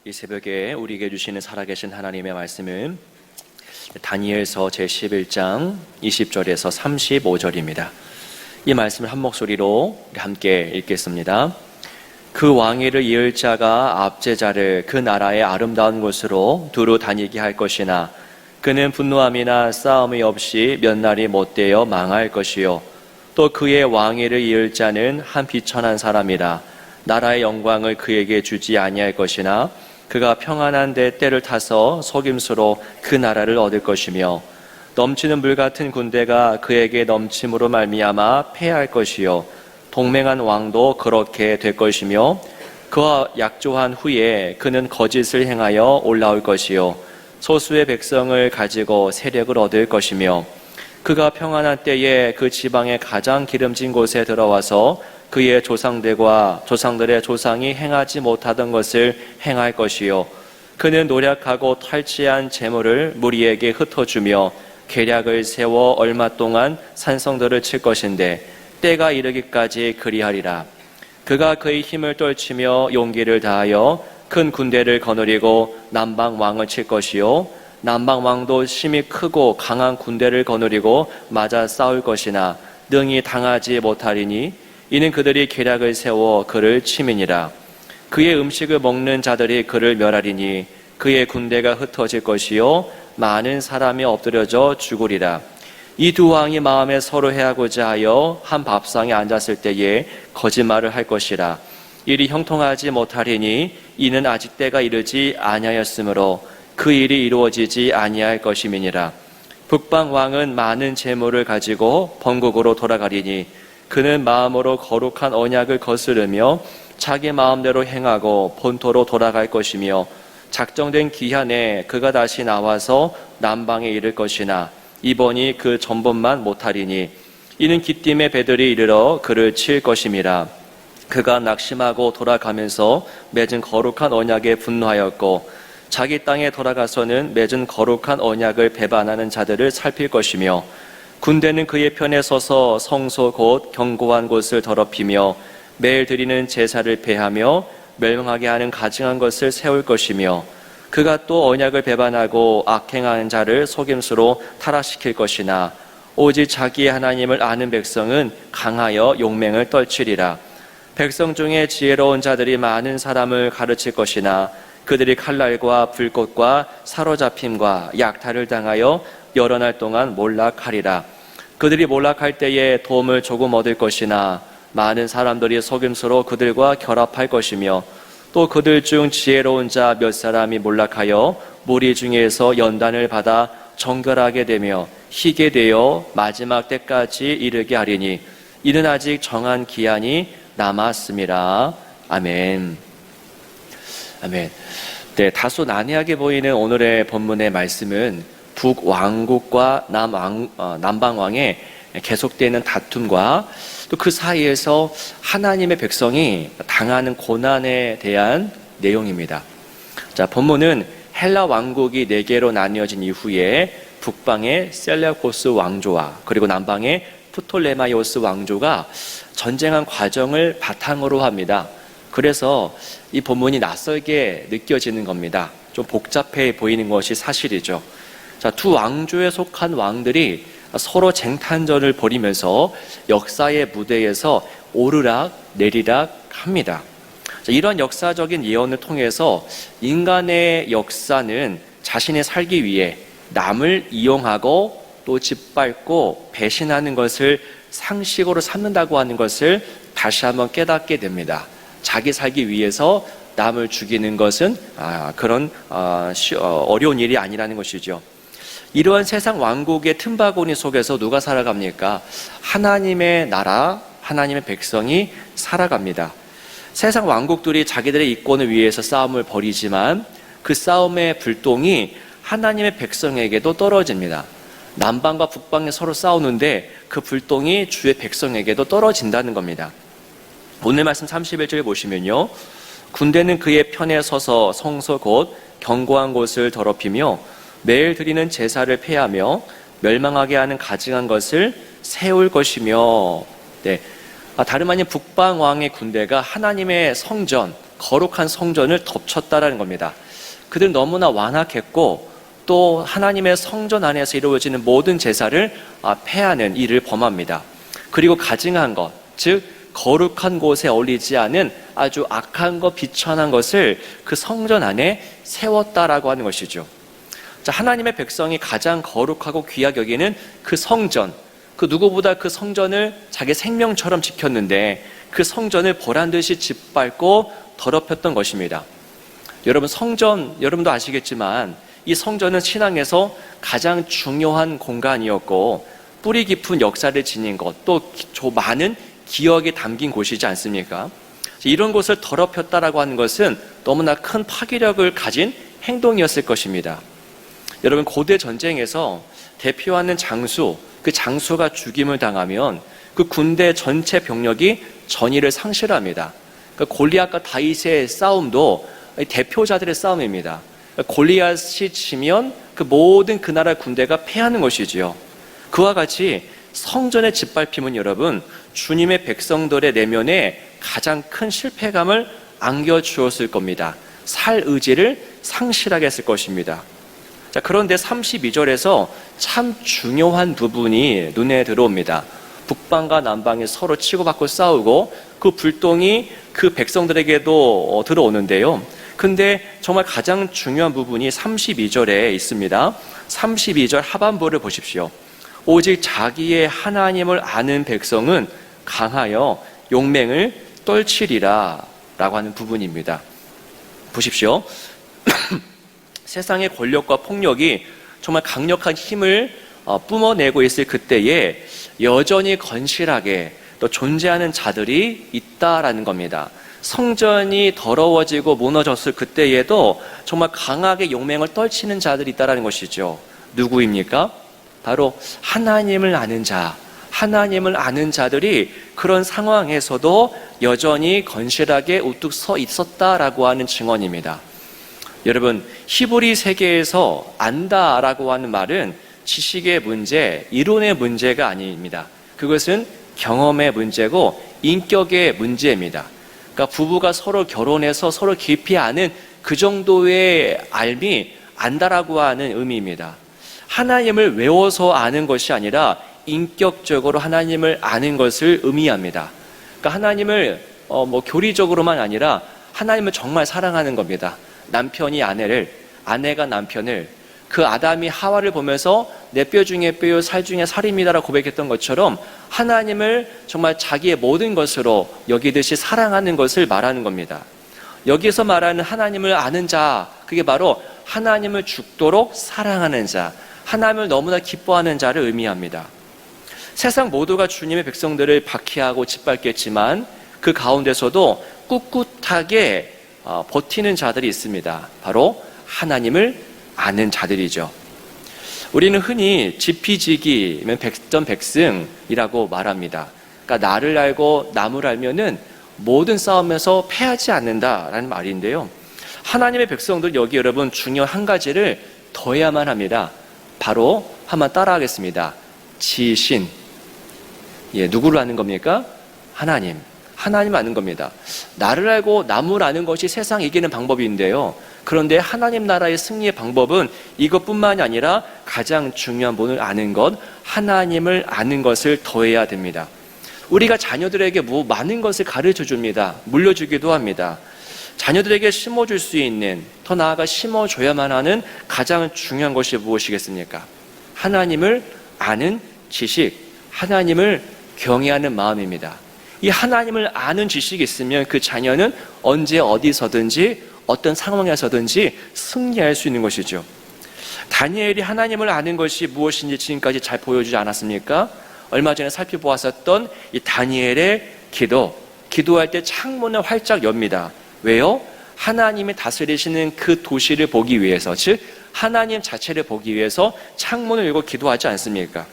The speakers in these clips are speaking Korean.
이 새벽에 우리에게 주시는 살아계신 하나님의 말씀은 다니엘서 제11장 20절에서 35절입니다. 이 말씀을 한 목소리로 함께 읽겠습니다. 그 왕위를 이을 자가 압제자를 그 나라의 아름다운 곳으로 두루 다니게 할 것이나 그는 분노함이나 싸움이 없이 몇 날이 못되어 망할 것이요 또 그의 왕위를 이을 자는 한 비천한 사람이라 나라의 영광을 그에게 주지 아니할 것이나 그가 평안한 데 때를 타서 속임수로 그 나라를 얻을 것이며 넘치는 물 같은 군대가 그에게 넘침으로 말미암아 패할 것이요 동맹한 왕도 그렇게 될 것이며 그와 약조한 후에 그는 거짓을 행하여 올라올 것이요 소수의 백성을 가지고 세력을 얻을 것이며 그가 평안한 때에 그 지방의 가장 기름진 곳에 들어와서 그의 조상들의 조상이 행하지 못하던 것을 행할 것이요 그는 노력하고 탈취한 재물을 무리에게 흩어주며 계략을 세워 얼마 동안 산성들을 칠 것인데 때가 이르기까지 그리하리라. 그가 그의 힘을 떨치며 용기를 다하여 큰 군대를 거느리고 남방 왕을 칠 것이요 남방 왕도 심히 크고 강한 군대를 거느리고 맞아 싸울 것이나 능히 당하지 못하리니 이는 그들이 계략을 세워 그를 치민이라. 그의 음식을 먹는 자들이 그를 멸하리니 그의 군대가 흩어질 것이요 많은 사람이 엎드려져 죽으리라. 이 두 왕이 마음에 서로 해하고자 하여 한 밥상에 앉았을 때에 거짓말을 할 것이라. 일이 형통하지 못하리니 이는 아직 때가 이르지 아니하였으므로 그 일이 이루어지지 아니할 것임이니라. 북방 왕은 많은 재물을 가지고 번국으로 돌아가리니 그는 마음으로 거룩한 언약을 거스르며 자기 마음대로 행하고 본토로 돌아갈 것이며 작정된 기한에 그가 다시 나와서 남방에 이를 것이나 이번이 그 전번만 못하리니 이는 기띔의 배들이 이르러 그를 칠 것임이라. 그가 낙심하고 돌아가면서 맺은 거룩한 언약에 분노하였고 자기 땅에 돌아가서는 맺은 거룩한 언약을 배반하는 자들을 살필 것이며 군대는 그의 편에 서서 성소 곧 견고한 곳을 더럽히며 매일 드리는 제사를 폐하며 멸망하게 하는 가증한 것을 세울 것이며 그가 또 언약을 배반하고 악행하는 자를 속임수로 타락시킬 것이나 오직 자기의 하나님을 아는 백성은 강하여 용맹을 떨치리라. 백성 중에 지혜로운 자들이 많은 사람을 가르칠 것이나 그들이 칼날과 불꽃과 사로잡힘과 약탈을 당하여 여러 날 동안 몰락하리라. 그들이 몰락할 때에 도움을 조금 얻을 것이나 많은 사람들이 속임수로 그들과 결합할 것이며 또 그들 중 지혜로운 자 몇 사람이 몰락하여 무리 중에서 연단을 받아 정결하게 되며 희게 되어 마지막 때까지 이르게 하리니 이는 아직 정한 기한이 남았음이라. 아멘. 아멘. 네, 다소 난해하게 보이는 오늘의 본문의 말씀은 북왕국과 남방왕의 계속되는 다툼과 또 그 사이에서 하나님의 백성이 당하는 고난에 대한 내용입니다. 자, 본문은 헬라 왕국이 4개로 나뉘어진 이후에 북방의 셀레우코스 왕조와 그리고 남방의 프톨레마이오스 왕조가 전쟁한 과정을 바탕으로 합니다. 그래서 이 본문이 낯설게 느껴지는 겁니다. 좀 복잡해 보이는 것이 사실이죠. 자, 두 왕조에 속한 왕들이 서로 쟁탈전을 벌이면서 역사의 무대에서 오르락 내리락 합니다. 자, 이런 역사적인 예언을 통해서 인간의 역사는 자신이 살기 위해 남을 이용하고 또 짓밟고 배신하는 것을 상식으로 삼는다고 하는 것을 다시 한번 깨닫게 됩니다. 자기 살기 위해서 남을 죽이는 것은 그런 어려운 일이 아니라는 것이죠. 이러한 세상 왕국의 틈바구니 속에서 누가 살아갑니까? 하나님의 나라, 하나님의 백성이 살아갑니다. 세상 왕국들이 자기들의 이권을 위해서 싸움을 벌이지만 그 싸움의 불똥이 하나님의 백성에게도 떨어집니다. 남방과 북방이 서로 싸우는데 그 불똥이 주의 백성에게도 떨어진다는 겁니다. 오늘 말씀 31절에 보시면요, 군대는 그의 편에 서서 성소 곧 견고한 곳을 더럽히며 매일 드리는 제사를 폐하며 멸망하게 하는 가증한 것을 세울 것이며, 네, 다름 아닌 북방 왕의 군대가 하나님의 성전, 거룩한 성전을 덮쳤다라는 겁니다. 그들은 너무나 완악했고 또 하나님의 성전 안에서 이루어지는 모든 제사를 폐하는 일을 범합니다. 그리고 가증한 것, 즉 거룩한 곳에 어울리지 않은 아주 악한 것, 비천한 것을 그 성전 안에 세웠다라고 하는 것이죠. 자, 하나님의 백성이 가장 거룩하고 귀하게 여기는 그 성전, 그 누구보다 그 성전을 자기 생명처럼 지켰는데 그 성전을 보란듯이 짓밟고 더럽혔던 것입니다. 여러분, 성전, 여러분도 아시겠지만 이 성전은 신앙에서 가장 중요한 공간이었고 뿌리 깊은 역사를 지닌 것, 또 많은 기억이 담긴 곳이지 않습니까? 이런 곳을 더럽혔다라고 하는 것은 너무나 큰 파괴력을 가진 행동이었을 것입니다. 여러분, 고대 전쟁에서 대표하는 장수, 그 장수가 죽임을 당하면 그 군대 전체 병력이 전의를 상실합니다. 그러니까 골리앗과 다윗의 싸움도 대표자들의 싸움입니다. 그러니까 골리앗이 지면 그 모든 그 나라 군대가 패하는 것이지요. 그와 같이 성전의 짓밟힘은 여러분, 주님의 백성들의 내면에 가장 큰 실패감을 안겨주었을 겁니다. 살 의지를 상실하게 했을 것입니다. 자, 그런데 32절에서 참 중요한 부분이 눈에 들어옵니다. 북방과 남방이 서로 치고받고 싸우고 그 불똥이 그 백성들에게도 들어오는데요. 근데 정말 가장 중요한 부분이 32절에 있습니다. 32절 하반부를 보십시오. 오직 자기의 하나님을 아는 백성은 강하여 용맹을 떨치리라 라고 하는 부분입니다. 보십시오. 세상의 권력과 폭력이 정말 강력한 힘을 뿜어내고 있을 그때에 여전히 건실하게 또 존재하는 자들이 있다라는 겁니다. 성전이 더러워지고 무너졌을 그때에도 정말 강하게 용맹을 떨치는 자들이 있다라는 것이죠. 누구입니까? 바로 하나님을 아는 자, 하나님을 아는 자들이 그런 상황에서도 여전히 건실하게 우뚝 서 있었다라고 하는 증언입니다. 여러분, 히브리 세계에서 안다라고 하는 말은 지식의 문제, 이론의 문제가 아닙니다. 그것은 경험의 문제고 인격의 문제입니다. 그러니까 부부가 서로 결혼해서 서로 깊이 아는 그 정도의 알미, 안다라고 하는 의미입니다. 하나님을 외워서 아는 것이 아니라 인격적으로 하나님을 아는 것을 의미합니다. 그러니까 하나님을 교리적으로만 아니라 하나님을 정말 사랑하는 겁니다. 남편이 아내를, 아내가 남편을, 그 아담이 하와를 보면서 내 뼈 중에 뼈요 살 중에 살입니다라고 고백했던 것처럼 하나님을 정말 자기의 모든 것으로 여기듯이 사랑하는 것을 말하는 겁니다. 여기서 말하는 하나님을 아는 자, 그게 바로 하나님을 죽도록 사랑하는 자, 하나님을 너무나 기뻐하는 자를 의미합니다. 세상 모두가 주님의 백성들을 박해하고 짓밟겠지만 그 가운데서도 꿋꿋하게 버티는 자들이 있습니다. 바로 하나님을 아는 자들이죠. 우리는 흔히 지피지기면 백전백승이라고 말합니다. 그러니까 나를 알고 남을 알면은 모든 싸움에서 패하지 않는다라는 말인데요. 하나님의 백성들 여기 여러분 중요한 한 가지를 더해야만 합니다. 바로 한번 따라하겠습니다. 지신. 누구를 아는 겁니까? 하나님. 하나님 아는 겁니다. 나를 알고 남을 아는 것이 세상 이기는 방법인데요. 그런데 하나님 나라의 승리의 방법은 이것뿐만이 아니라 가장 중요한 분을 아는 것, 하나님을 아는 것을 더해야 됩니다. 우리가 자녀들에게 많은 것을 가르쳐 줍니다. 물려주기도 합니다. 자녀들에게 심어줄 수 있는, 더 나아가 심어줘야만 하는 가장 중요한 것이 무엇이겠습니까? 하나님을 아는 지식, 하나님을 경외하는 마음입니다. 이 하나님을 아는 지식이 있으면 그 자녀는 언제 어디서든지 어떤 상황에서든지 승리할 수 있는 것이죠. 다니엘이 하나님을 아는 것이 무엇인지 지금까지 잘 보여주지 않았습니까? 얼마 전에 살펴보았었던 이 다니엘의 기도할 때 창문을 활짝 엽니다. 왜요? 하나님이 다스리시는 그 도시를 보기 위해서, 즉 하나님 자체를 보기 위해서 창문을 열고 기도하지 않습니까?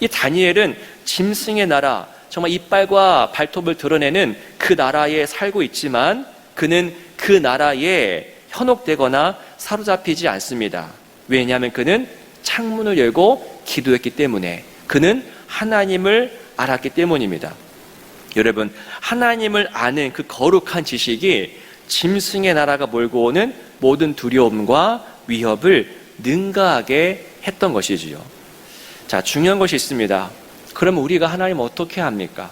이 다니엘은 짐승의 나라, 정말 이빨과 발톱을 드러내는 그 나라에 살고 있지만 그는 그 나라에 현혹되거나 사로잡히지 않습니다. 왜냐하면 그는 창문을 열고 기도했기 때문에, 그는 하나님을 알았기 때문입니다. 여러분, 하나님을 아는 그 거룩한 지식이 짐승의 나라가 몰고 오는 모든 두려움과 위협을 능가하게 했던 것이지요. 자, 중요한 것이 있습니다. 그럼 우리가 하나님을 어떻게 합니까?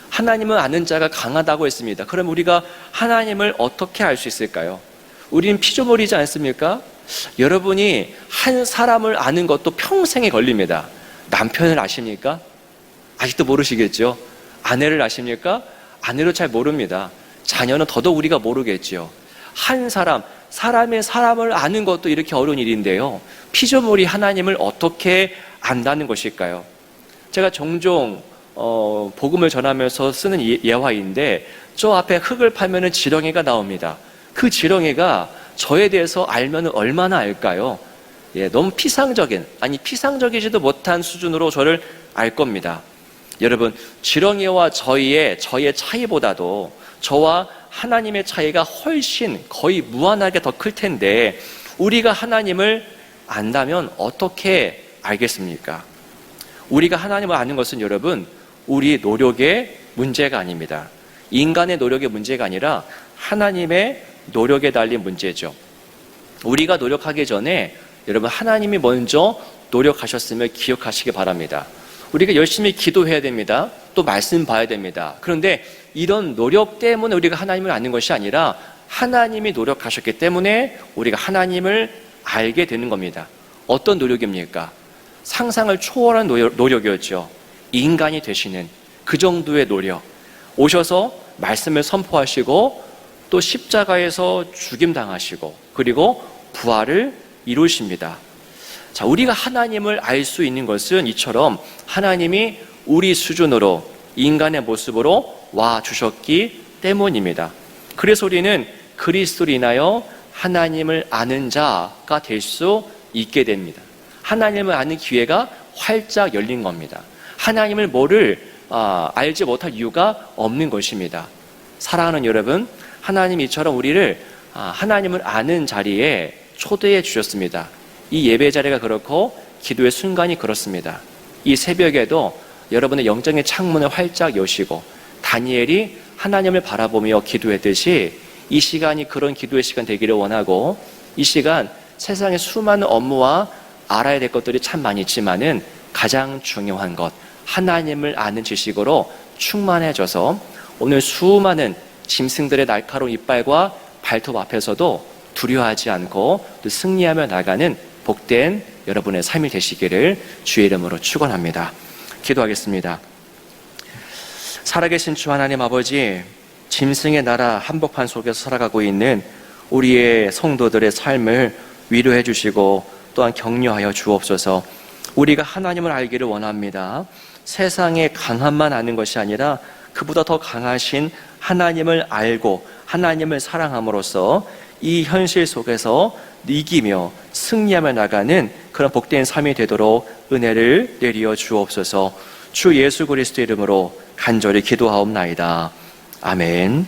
하나님을 아는 자가 강하다고 했습니다. 그럼 우리가 하나님을 어떻게 알 수 있을까요? 우리는 피조물이지 않습니까? 여러분이 한 사람을 아는 것도 평생에 걸립니다. 남편을 아십니까? 아직도 모르시겠죠? 아내를 아십니까? 아내를 잘 모릅니다. 자녀는 더더욱 우리가 모르겠죠. 한 사람의 사람을 아는 것도 이렇게 어려운 일인데요. 피조물이 하나님을 어떻게 안다는 것일까요? 제가 종종 복음을 전하면서 쓰는 예화인데, 저 앞에 흙을 파면은 지렁이가 나옵니다. 그 지렁이가 저에 대해서 알면 얼마나 알까요? 너무 피상적이지도 못한 수준으로 저를 알 겁니다. 여러분, 지렁이와 저의 차이보다도 저와 하나님의 차이가 훨씬 거의 무한하게 더 클 텐데, 우리가 하나님을 안다면 어떻게 알겠습니까? 우리가 하나님을 아는 것은 여러분, 우리 노력의 문제가 아닙니다. 인간의 노력의 문제가 아니라 하나님의 노력에 달린 문제죠. 우리가 노력하기 전에 여러분, 하나님이 먼저 노력하셨음을 기억하시기 바랍니다. 우리가 열심히 기도해야 됩니다. 또 말씀 봐야 됩니다. 그런데 이런 노력 때문에 우리가 하나님을 아는 것이 아니라 하나님이 노력하셨기 때문에 우리가 하나님을 알게 되는 겁니다. 어떤 노력입니까? 상상을 초월한 노력이었죠. 인간이 되시는 그 정도의 노력. 오셔서 말씀을 선포하시고 또 십자가에서 죽임당하시고 그리고 부활을 이루십니다. 자, 우리가 하나님을 알 수 있는 것은 이처럼 하나님이 우리 수준으로 인간의 모습으로 와 주셨기 때문입니다. 그래서 우리는 그리스도로 인하여 하나님을 아는 자가 될 수 있게 됩니다. 하나님을 아는 기회가 활짝 열린 겁니다. 하나님을 알지 못할 이유가 없는 것입니다. 사랑하는 여러분, 하나님이 이처럼 우리를 하나님을 아는 자리에 초대해 주셨습니다. 이 예배 자리가 그렇고 기도의 순간이 그렇습니다. 이 새벽에도 여러분의 영적인 창문을 활짝 여시고 다니엘이 하나님을 바라보며 기도했듯이 이 시간이 그런 기도의 시간 되기를 원하고, 이 시간 세상에 수많은 업무와 알아야 될 것들이 참 많이 있지만은 가장 중요한 것, 하나님을 아는 지식으로 충만해져서 오늘 수많은 짐승들의 날카로운 이빨과 발톱 앞에서도 두려워하지 않고 또 승리하며 나가는 복된 여러분의 삶이 되시기를 주의 이름으로 축원합니다. 기도하겠습니다. 살아계신 주 하나님 아버지, 짐승의 나라 한복판 속에서 살아가고 있는 우리의 성도들의 삶을 위로해 주시고 또한 격려하여 주옵소서. 우리가 하나님을 알기를 원합니다. 세상의 강함만 아는 것이 아니라 그보다 더 강하신 하나님을 알고 하나님을 사랑함으로써 이 현실 속에서 이기며 승리하며 나가는 그런 복된 삶이 되도록 은혜를 내리어 주옵소서. 주 예수 그리스도 이름으로 간절히 기도하옵나이다. 아멘.